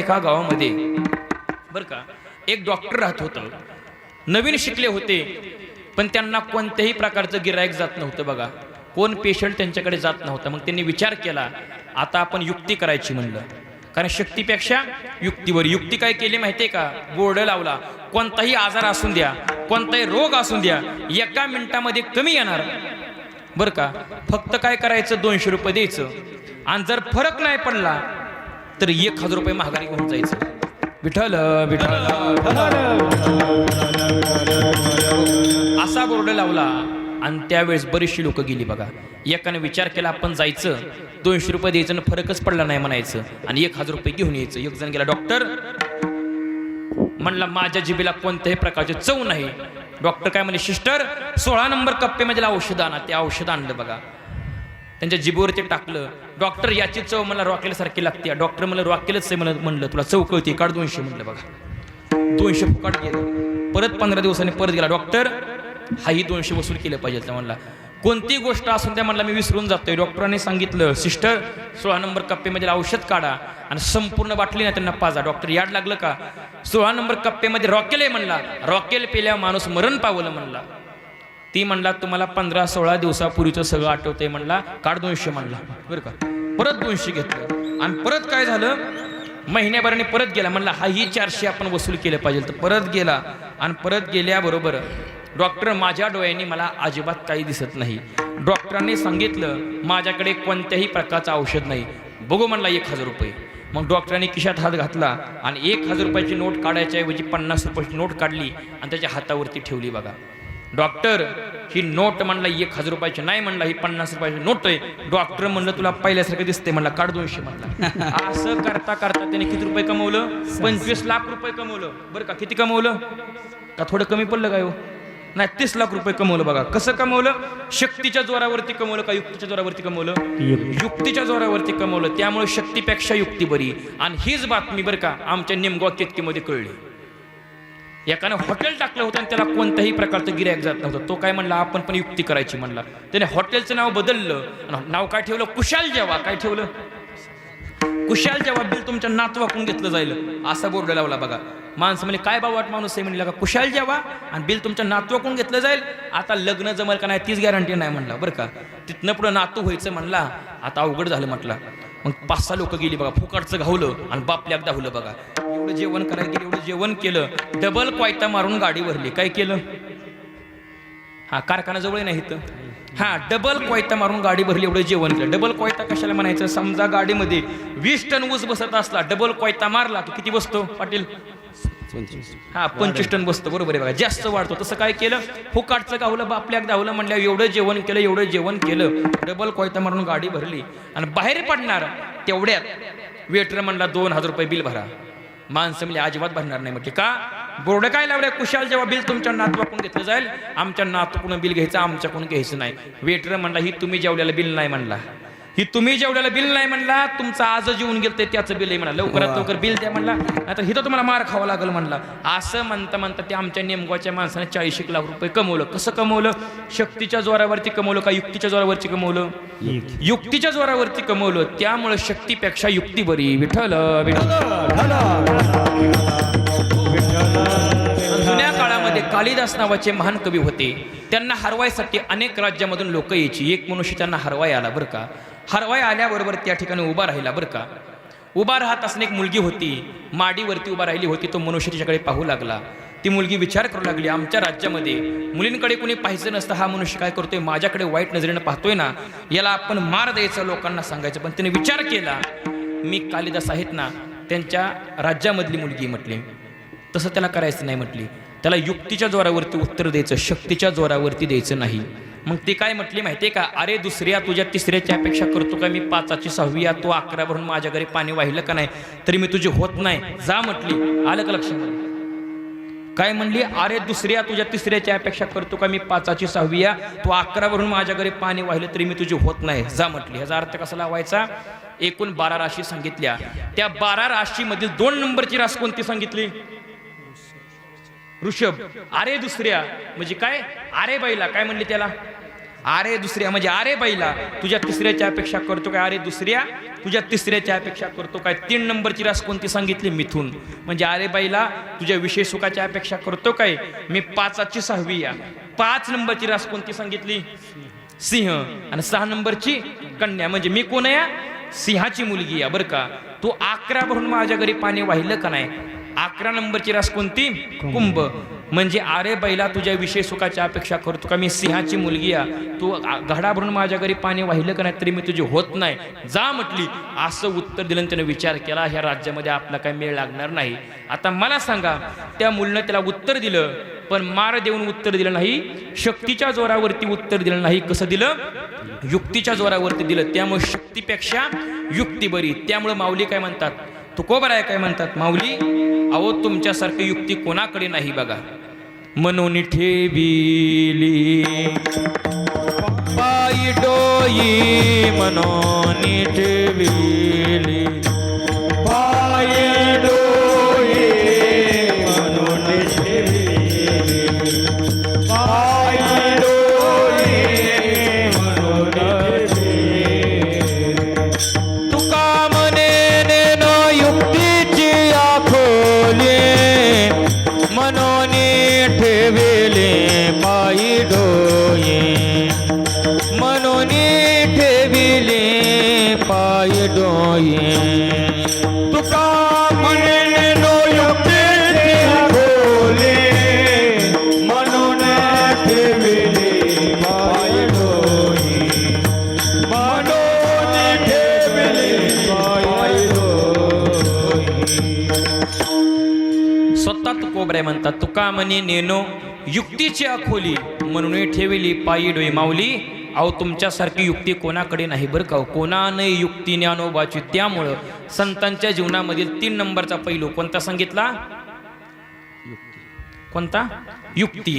एका गावामध्ये बरं का एक डॉक्टर राहत होतं. नवीन शिकले होते पण त्यांना कोणत्याही प्रकारचं गिराईक जात नव्हतं बघा. कोण पेशंट त्यांच्याकडे जात नव्हता. मग त्यांनी विचार केला आता आपण युक्ती करायची म्हणलं. कारण शक्तीपेक्षा युक्तीवर. युक्ती काय केली माहितीये का? बोर्ड लावला कोणताही आजार असून द्या, कोणताही रोग असून द्या, एका मिनिटामध्ये कमी येणार बरं का. फक्त काय करायचं 200 रुपये द्यायचं आणि जर फरक नाही पडला तर 1000 रुपये महागारी घेऊन जायचं. विठ्ठल विठ्ठल असा बोर्ड लावला आणि त्यावेळेस बरीचशी लोक गेली बघा. एकाने विचार केला आपण जायचं 200 रुपये द्यायचं आणि फरकच पडला नाही म्हणायचं आणि 1000 रुपये घेऊन यायचं. एक जण गेला डॉक्टर म्हणला माझ्या जिभेला कोणत्याही प्रकारची चव नाही. डॉक्टर काय म्हणे सिस्टर 16 नंबर कप्प्यामध्ये औषध आणा. ते औषध आणलं बघा. त्यांच्या जिभेवर ते टाकलं. डॉक्टर याची चव मला रॉकेलसारखी लागते. डॉक्टर मला रॉकेलच आहे म्हणलं तुला चव कळते काढ 200 म्हणलं बघा. 200 फुकाट गेलं. परत 15 दिवसांनी परत गेला डॉक्टर हाही 200 वसूल केलं पाहिजे. तर म्हणला कोणती गोष्ट असून त्या म्हणला मी विसरून जातोय. डॉक्टरांनी सांगितलं सिस्टर 16 नंबर कप्प्यामध्ये औषध काढा आणि संपूर्ण बाटली ना त्यांना पाजा. डॉक्टर याड लागलं का? 16 नंबर कप्प्यामध्ये रॉकेल आहे म्हणला. रॉकेल पेल्यावर माणूस मरण पावलं म्हणला. ती म्हणला तुम्हाला 15-16 दिवसापूर्वीचं सगळं आठवतंय म्हणला काढ 200 म्हणला बरं का. परत 200 घेतलं आणि परत काय झालं महिन्याभराने परत गेला. म्हणला हाही 400 आपण वसूल केलं पाहिजे. तर परत गेला आणि परत गेल्याबरोबर डॉक्टर माझ्या डोळ्यांनी मला अजिबात काही दिसत नाही. डॉक्टरांनी सांगितलं माझ्याकडे कोणत्याही प्रकारचं औषध नाही. बघू म्हणला 1000 रुपये. मग डॉक्टरांनी खिशात हात घातला आणि 1000 रुपयाची नोट काढायच्या ऐवजी 50 रुपयाची नोट काढली आणि त्याच्या हातावरती ठेवली बघा. डॉक्टर ही नोट म्हणला 1000 रुपयाची नाही म्हणला ही 50 रुपयाची नोट आहे. डॉक्टर म्हणलं तुला पहिल्यासारखं दिसते म्हणला काढ 200 म्हणला. असं करता करता त्याने किती रुपये कमवलं? 25 लाख रुपये कमवलं बरं का. किती कमवलं? का थोडं कमी पडलं काय हो? नाही 30 लाख रुपये कमवलं बघा. कसं कमवलं? शक्तीच्या जोरावरती कमवलं का युक्तीच्या जोरावरती कमवलं? युक्तीच्या जोरावरती कमवलं. त्यामुळे शक्तीपेक्षा युक्ती बरी. आणि हीच बातमी बरं का आमच्या निमगाव केतकीमध्ये कळली. एकानं हॉटेल टाकलं होतं आणि त्याला कोणत्याही प्रकारचं गिऱ्हाईक जात नव्हतं. तो काय म्हणला आपण पण युक्ती करायची म्हणला. त्याने हॉटेलचं नाव बदललं. नाव काय ठेवलं? कुशाल जेवा. काय ठेवलं? कुशाल जेवा. बिल तुमच्या नातवाकडून घेतलं जाईल असा बोर्ड लावला बघा. माणसं म्हणजे काय बावट माणूस आहे म्हणला का कुशाल जेवा आणि बिल तुमच्या नातवाकडून घेतलं जाईल. आता लग्न जमल का नाही तीच गॅरंटी नाही म्हणला बरं का. तिथनं पुढं नातू व्हायचं म्हणला आता अवघड झालं म्हटलं. मग 5-6 लोक गेली बघा. फुकाटचं घावलं आणि बापल्या एकदा हुलं बघा. एवढं जेवण करायला गेलं एवढं जेवण केलं. डबल कोयता मारून गाडी भरली. काय केलं? हा कारखाना जवळ नाही इथं. हा डबल कोयता मारून गाडी भरली. एवढं जेवण केलं. डबल कोयता कशाला म्हणायचं? समजा गाडीमध्ये 20 टन ऊस बसत असला डबल कोयता मारला की किती बसतो पाटील? हा 25 टन बसतो. बरोबर आहे बघा. जास्त वाढतो. तसं काय केलं? फुकाटचं गावलं बापल्या धावलं म्हणल्यावर एवढं जेवण केलं एवढं जेवण केलं. डबल कोयता मारून गाडी भरली आणि बाहेर पडणार तेवढ्यात वेटर म्हणला 2000 रुपये बिल भरा. माणसं म्हणजे अजिबात भरणार नाही म्हटले. का? बोर्ड काय लावलंय? कुशाल जेव्हा बिल तुमच्या नातवाकडून घेतलं जाईल. आमच्या नातूकडून बिल घ्यायचं आमच्याकडून घ्यायचं नाही. वेटर म्हणला ही तुम्ही जेवल्याला बिल नाही म्हणला. ही तुम्ही जेवल्याला बिल नाही म्हणला. तुमचं आज जेवून गेलं त्याचं बिल आहे म्हणला. लवकरात लवकर बिल द्या म्हणला नाहीतर हिथं तुम्हाला मार खावा लागेल म्हणला. असं म्हणता म्हणता ते आमच्या नेमगावच्या माणसाने 40 लाख रुपये कमवलं. कसं कमवलं? शक्तीच्या जोरावरती कमवलं का युक्तीच्या जोरावरती कमवलं? युक्तीच्या जोरावरती कमवलं. त्यामुळे शक्तीपेक्षा युक्ती बरी. विठ्ठल जुन्या काळामध्ये कालिदास नावाचे महान कवी होते. त्यांना हरवायसाठी अनेक राज्यामधून लोक यायची. एक मनुष्य त्यांना हरवाय आला बरं का. हरवाय आल्याबरोबर त्या ठिकाणी उभा राहिला बरं का. उभा राहत असताना एक मुलगी होती. माडीवरती उभा राहिली होती. तो मनुष्य तिच्याकडे पाहू लागला. ती मुलगी विचार करू लागली आमच्या राज्यामध्ये मुलींकडे कोणी पाहायचं नसतं. हा मनुष्य काय करतोय? माझ्याकडे वाईट नजरेनं पाहतोय ना. याला आपण मार द्यायचं लोकांना सांगायचं. पण तिने विचार केला मी कालिदास आहेत ना त्यांच्या राज्यामधली मुलगी म्हटली. तसं त्याला करायचं नाही म्हटली. त्याला युक्तीच्या जोरावरती उत्तर द्यायचं शक्तीच्या जोरावरती द्यायचं नाही. मग ती काय म्हटली माहितीये का? अरे दुसऱ्या तुझ्या तिसऱ्याच्या अपेक्षा करतो का मी? 5ची 6वी या तू 11 भरून माझ्या घरी पाणी वाहिलं का नाही तरी मी तुझी होत नाही. जा म्हटली. आलं का लक्षामध्ये? काय म्हणली? अरे दुसऱ्या तुझ्या तिसऱ्याच्या अपेक्षा करतो का मी? 5ची 6वी या तू 11 भरून माझ्या घरी पाणी वाहिलं तरी मी तुझी होत नाही. जा म्हटली. ह्याचा अर्थ कसा लावायचा? एकूण 12 राशी सांगितल्या. त्या 12 राशीमधील 2 नंबरची रास कोणती सांगितली? ऋषभ. अरे दुसऱ्या म्हणजे काय? अरे बाईला काय म्हणली त्याला? अरे दुसऱ्या म्हणजे अरे बैला तुझ्या तिसऱ्याची अपेक्षा करतो काय, अरे दुसऱ्या तुझ्या तिसऱ्याची अपेक्षा करतो काय. 3 नंबरची रास कोणती सांगितली, मिथून. म्हणजे अरे बैला तुझ्या विषय सुखाची अपेक्षा करतो काय, मी 5ची 6वी या. 5 नंबरची रास कोणती सांगितली, सिंह. आणि 6 नंबरची कन्या, म्हणजे मी कोण या, सिंहाची मुलगी या बरं का. तू 11 भरून माझ्या घरी पाणी वाहिलं का नाही. 11 नंबरची रास कोणती, कुंभ. म्हणजे अरे बैला तुझ्या विषय सुखाची अपेक्षा करतो का, मी सिंहाची मुलगी या. तू घडा भरून माझ्या घरी पाणी वाहिलं का नाही तरी मी तुझी होत नाही, जा म्हटली. असं उत्तर दिलं. त्याने विचार केला ह्या राज्यामध्ये आपला काही मेळ लागणार नाही. आता मला सांगा, त्या मुलीनं त्याला उत्तर दिलं, पण मार देऊन उत्तर दिलं नाही, शक्तीच्या जोरावरती उत्तर दिलं नाही. कसं दिलं, युक्तीच्या जोरावरती दिलं. त्यामुळे शक्तीपेक्षा युक्ती बरी. त्यामुळे माऊली काय म्हणतात, तुकोबराय काय म्हणतात, माऊली अहो तुमच्यासारखी युक्ती कोणाकडे नाही बघा. म्हणून ठेविली पायी डोई, म्हणून ठेविली पायी डोई, म्हणून ठेविली पायी डोई, म्हणून ठेविली. तुका म्हणे नेनो युक्तीची आखोली, म्हणून ठेविले पायी डोई, म्हणून ठेविले पायी डोई. तुका म्हणे नो युक्तीची आखोली, म्हणून ठेविली पायी डोई, म्हणून ठेविली पायी डोई. स्वतः तुकोबराय म्हणतात, तुका म्हणे नेनो युक्तीची आखोली, म्हणून ठेविली पायी डोई. माऊली अहो तुमच्यासारखी युक्ती कोणाकडे नाही बरं का. कोणाने युक्ती ज्ञानोबाची. त्यामुळं संतांच्या जीवनामधील 3 नंबरचा पैलू कोणता सांगितला, कोणता, युक्ती.